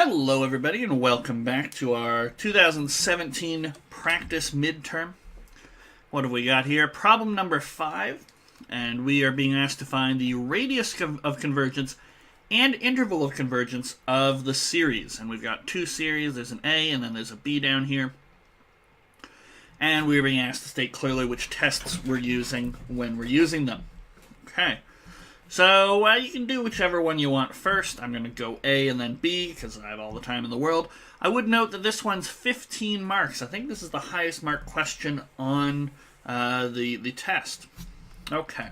Hello everybody and welcome back to our 2017 practice midterm. What have we got here? Problem number 5, and we are being asked to find the radius of convergence and interval of convergence of the series. And we've got two series, there's an A and then there's a B down here. And we're being asked to state clearly which tests we're using when we're using them. Okay. So you can do whichever one you want first. I'm going to go A and then B because I have all the time in the world. I would note that this one's 15 marks. I think this is the highest marked question on the test. Okay.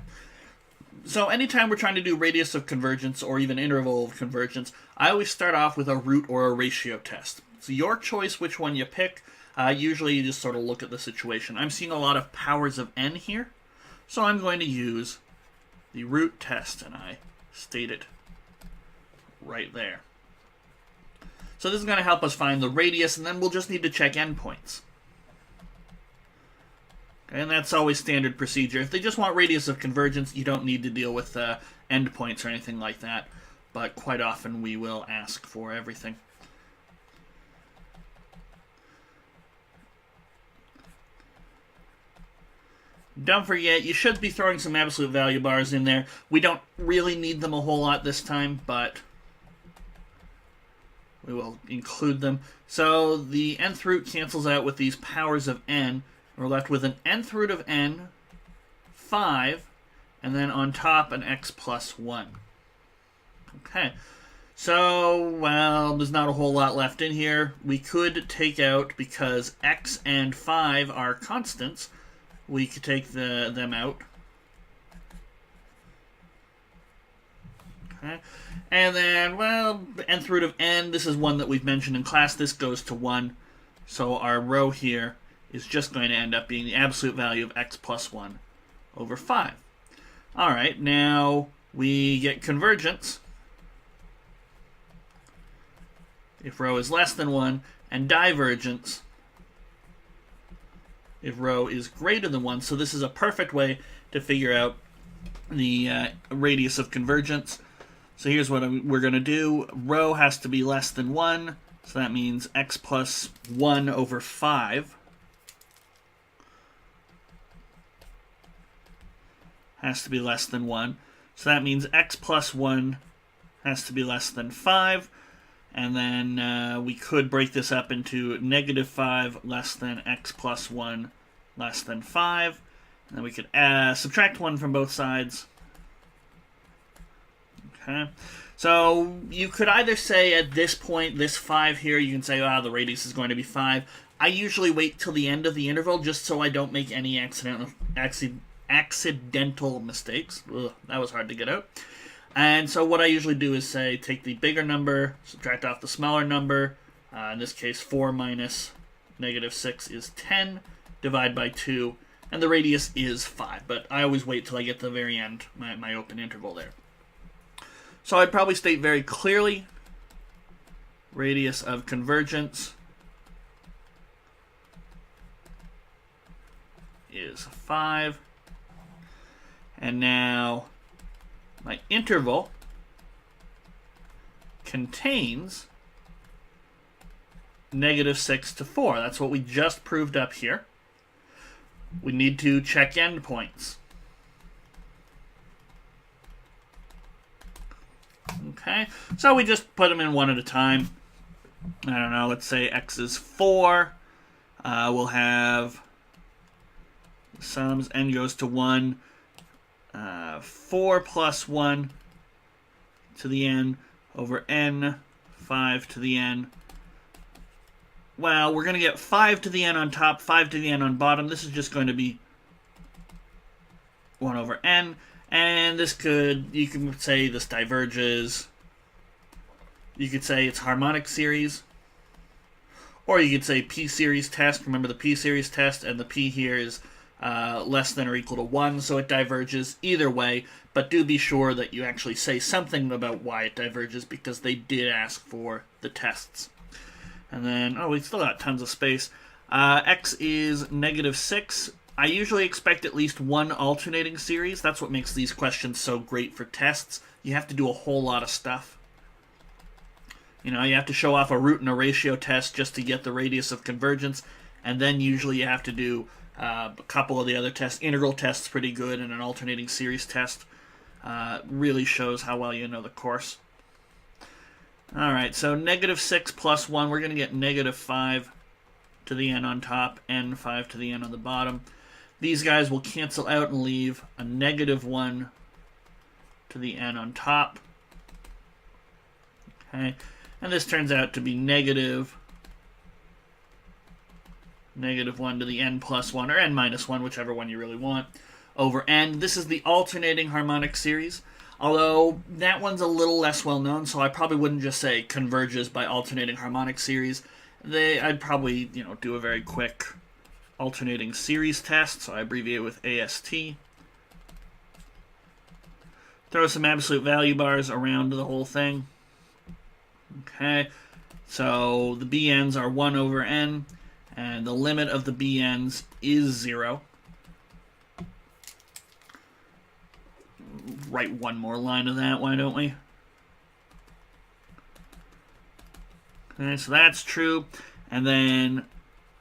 So anytime we're trying to do radius of convergence or even interval of convergence, I always start off with a root or a ratio test. It's your choice which one you pick. Usually you just sort of look at the situation. I'm seeing a lot of powers of n here, so I'm going to use the root test, and I state it right there. So this is going to help us find the radius, and then we'll just need to check endpoints. Okay, and that's always standard procedure. If they just want radius of convergence, you don't need to deal with endpoints or anything like that, but quite often we will ask for everything. Don't forget, you should be throwing some absolute value bars in there. We don't really need them a whole lot this time, but we will include them. So the nth root cancels out with these powers of n. We're left with an nth root of n, 5, and then on top an x plus 1. Okay, so, well, there's not a whole lot left in here. We could take out, because x and 5 are constants, we could take them out. Okay. And then, well, nth root of n, this is one that we've mentioned in class. This goes to 1. So our row here is just going to end up being the absolute value of x plus 1 over 5. All right, now we get convergence if rho is less than 1, and divergence if rho is greater than 1. So this is a perfect way to figure out the radius of convergence. So here's what we're going to do. Rho has to be less than 1, so that means x plus 1 over 5 has to be less than 1. So that means x plus 1 has to be less than 5. And then we could break this up into negative 5 less than x plus 1 less than 5. And then we could subtract 1 from both sides. Okay. So you could either say at this point, this 5 here, you can say, the radius is going to be 5. I usually wait till the end of the interval just so I don't make any accidental mistakes. Ugh, that was hard to get out. And so what I usually do is say, take the bigger number, subtract off the smaller number. In this case, 4 minus negative 6 is 10, divide by 2, and the radius is 5. But I always wait till I get to the very end, my open interval there. So I'd probably state very clearly, radius of convergence is 5. And now my interval contains negative 6 to 4. That's what we just proved up here. We need to check endpoints. Okay, so we just put them in one at a time. I don't know, let's say x is 4. We'll have sums, n goes to 1. 4 plus 1 to the n over n, 5 to the n. Well, we're going to get 5 to the n on top, 5 to the n on bottom. This is just going to be 1 over n. And this you can say this diverges. You could say it's harmonic series. Or you could say p-series test. Remember the p-series test, and the p here is less than or equal to 1, so it diverges either way, but do be sure that you actually say something about why it diverges, because they did ask for the tests. And then, we still got tons of space. X is negative 6. I usually expect at least one alternating series. That's what makes these questions so great for tests. You have to do a whole lot of stuff. You know, you have to show off a root and a ratio test just to get the radius of convergence, and then usually you have to do a couple of the other tests. Integral test's pretty good, and an alternating series test really shows how well you know the course. All right, so -6 plus 1, we're going to get -5 to the n on top, and 5 to the n on the bottom. These guys will cancel out and leave a -1 to the n on top. Okay, and this turns out to be -1 to the n plus 1, or n minus 1, whichever one you really want, over n. This is the alternating harmonic series, although that one's a little less well known, so I probably wouldn't just say converges by alternating harmonic series. I'd probably, do a very quick alternating series test, so I abbreviate with AST. Throw some absolute value bars around the whole thing. Okay, so the BNs are 1 over n, and the limit of the BNs is 0. Write one more line of that, why don't we? Okay, so that's true. And then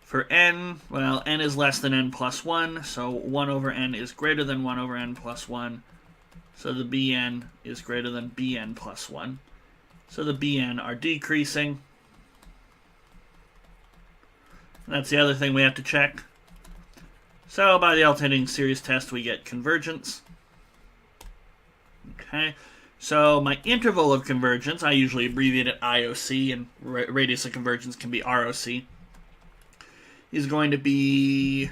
for n, well, n is less than n plus 1, so 1 over n is greater than 1 over n plus 1. So the Bn is greater than Bn plus 1. So the Bn are decreasing. And that's the other thing we have to check. So by the alternating series test, we get convergence. Okay, so my interval of convergence, I usually abbreviate it IOC, and radius of convergence can be ROC, is going to be,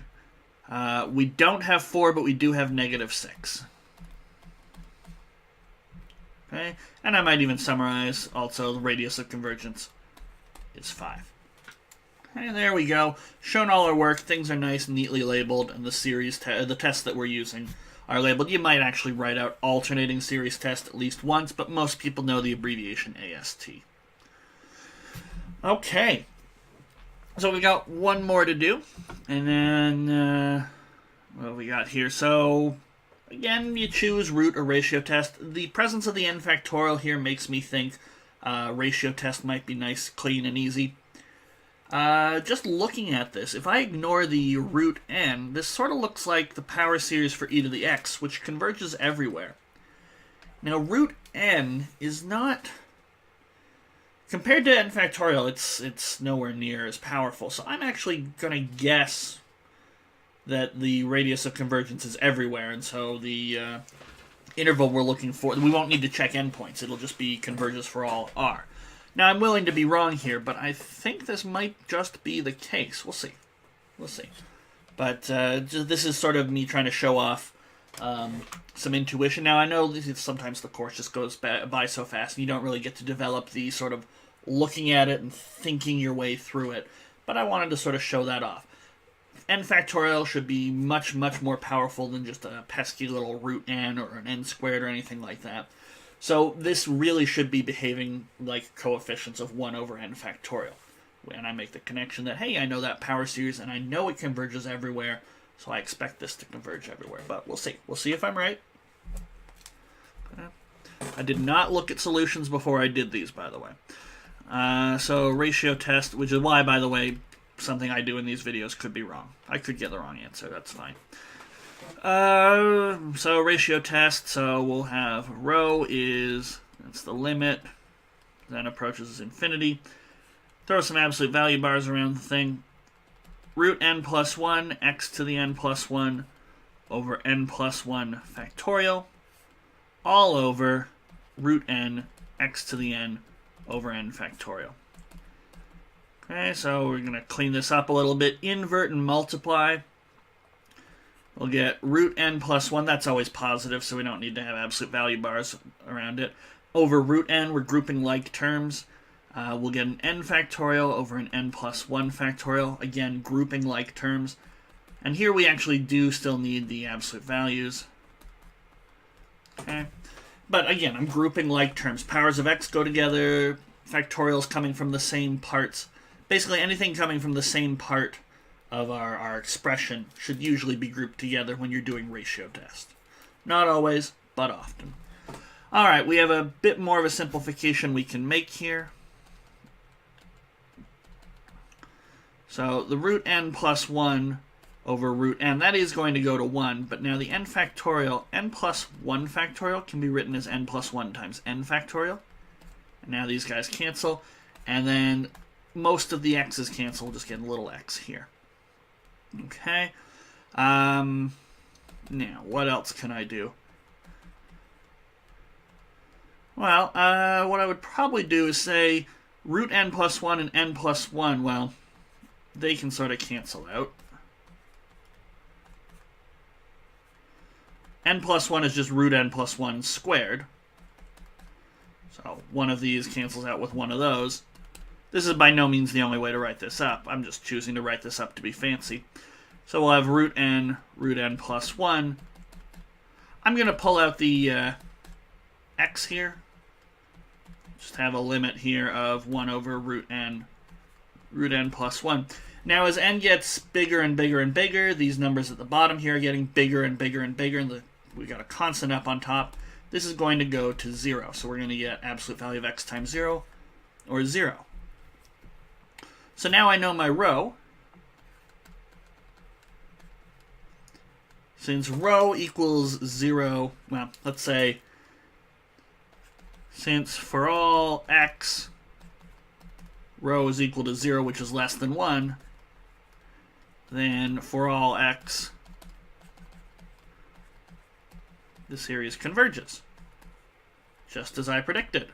we don't have 4, but we do have -6. Okay, and I might even summarize also the radius of convergence is 5. Okay, there we go. Shown all our work. Things are nice and neatly labeled, and the series, the tests that we're using are labeled. You might actually write out alternating series test at least once, but most people know the abbreviation AST. Okay, so we got one more to do, and then what we got here? So again, you choose root or ratio test. The presence of the n factorial here makes me think ratio test might be nice, clean, and easy. Just looking at this, if I ignore the root n, this sort of looks like the power series for e to the x, which converges everywhere. Now, root n is not, compared to n factorial, it's nowhere near as powerful. So I'm actually going to guess that the radius of convergence is everywhere, and so the interval we're looking for, we won't need to check endpoints. It'll just be converges for all r. Now, I'm willing to be wrong here, but I think this might just be the case. We'll see. We'll see. But this is sort of me trying to show off some intuition. Now, I know sometimes the course just goes by so fast, and you don't really get to develop the sort of looking at it and thinking your way through it. But I wanted to sort of show that off. N factorial should be much, much more powerful than just a pesky little root n or an n squared or anything like that. So this really should be behaving like coefficients of 1 over n factorial. And I make the connection that, hey, I know that power series, and I know it converges everywhere, so I expect this to converge everywhere. But we'll see. We'll see if I'm right. I did not look at solutions before I did these, by the way. So ratio test, which is why, by the way, something I do in these videos could be wrong. I could get the wrong answer. That's fine. So ratio test, so we'll have rho is, that's the limit, then approaches infinity. Throw some absolute value bars around the thing. Root n plus 1, x to the n plus 1 over n plus 1 factorial, all over root n, x to the n over n factorial. Okay, so we're going to clean this up a little bit. Invert and multiply. We'll get root n plus 1. That's always positive, so we don't need to have absolute value bars around it. Over root n, we're grouping like terms. We'll get an n factorial over an n plus 1 factorial. Again, grouping like terms. And here we actually do still need the absolute values. Okay. But again, I'm grouping like terms. Powers of x go together. Factorials coming from the same parts. Basically, anything coming from the same part of our expression should usually be grouped together when you're doing ratio test. Not always, but often. All right, we have a bit more of a simplification we can make here. So the root n plus 1 over root n, that is going to go to 1, but now the n factorial, n plus 1 factorial can be written as n plus 1 times n factorial. And now these guys cancel, and then most of the x's cancel, we'll just get a little x here. Okay. Now, what else can I do? Well, what I would probably do is say root n plus 1 and n plus 1, well, they can sort of cancel out. N plus 1 is just root n plus 1 squared. So one of these cancels out with one of those. This is by no means the only way to write this up. I'm just choosing to write this up to be fancy. So we'll have root n plus 1. I'm going to pull out the x here. Just have a limit here of 1 over root n plus 1. Now as n gets bigger and bigger and bigger, these numbers at the bottom here are getting bigger and bigger and bigger, and we got a constant up on top. This is going to go to 0, so we're going to get absolute value of x times 0, or 0. So now I know my rho. Since rho equals 0, well, let's say, since for all x, rho is equal to 0, which is less than 1, then for all x, the series converges, just as I predicted.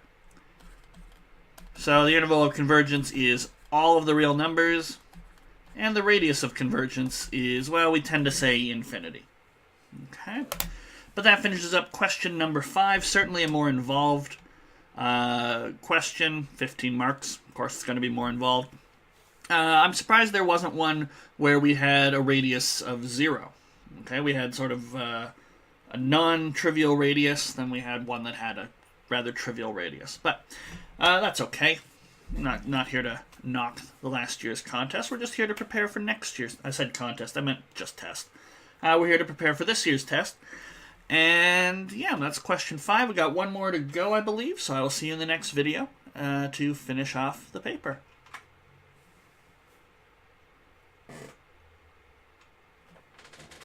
So the interval of convergence is all of the real numbers, and the radius of convergence is, well, we tend to say infinity. Okay, but that finishes up question number 5, certainly a more involved question, 15 marks. Of course, it's going to be more involved. I'm surprised there wasn't one where we had a radius of 0. Okay, we had sort of a non-trivial radius, then we had one that had a rather trivial radius. But that's okay. Not here to knock the last year's contest. We're just here to prepare for next year's. I said contest, I meant just test. We're here to prepare for this year's test. And yeah, that's question 5. We got one more to go, I believe, so I will see you in the next video to finish off the paper.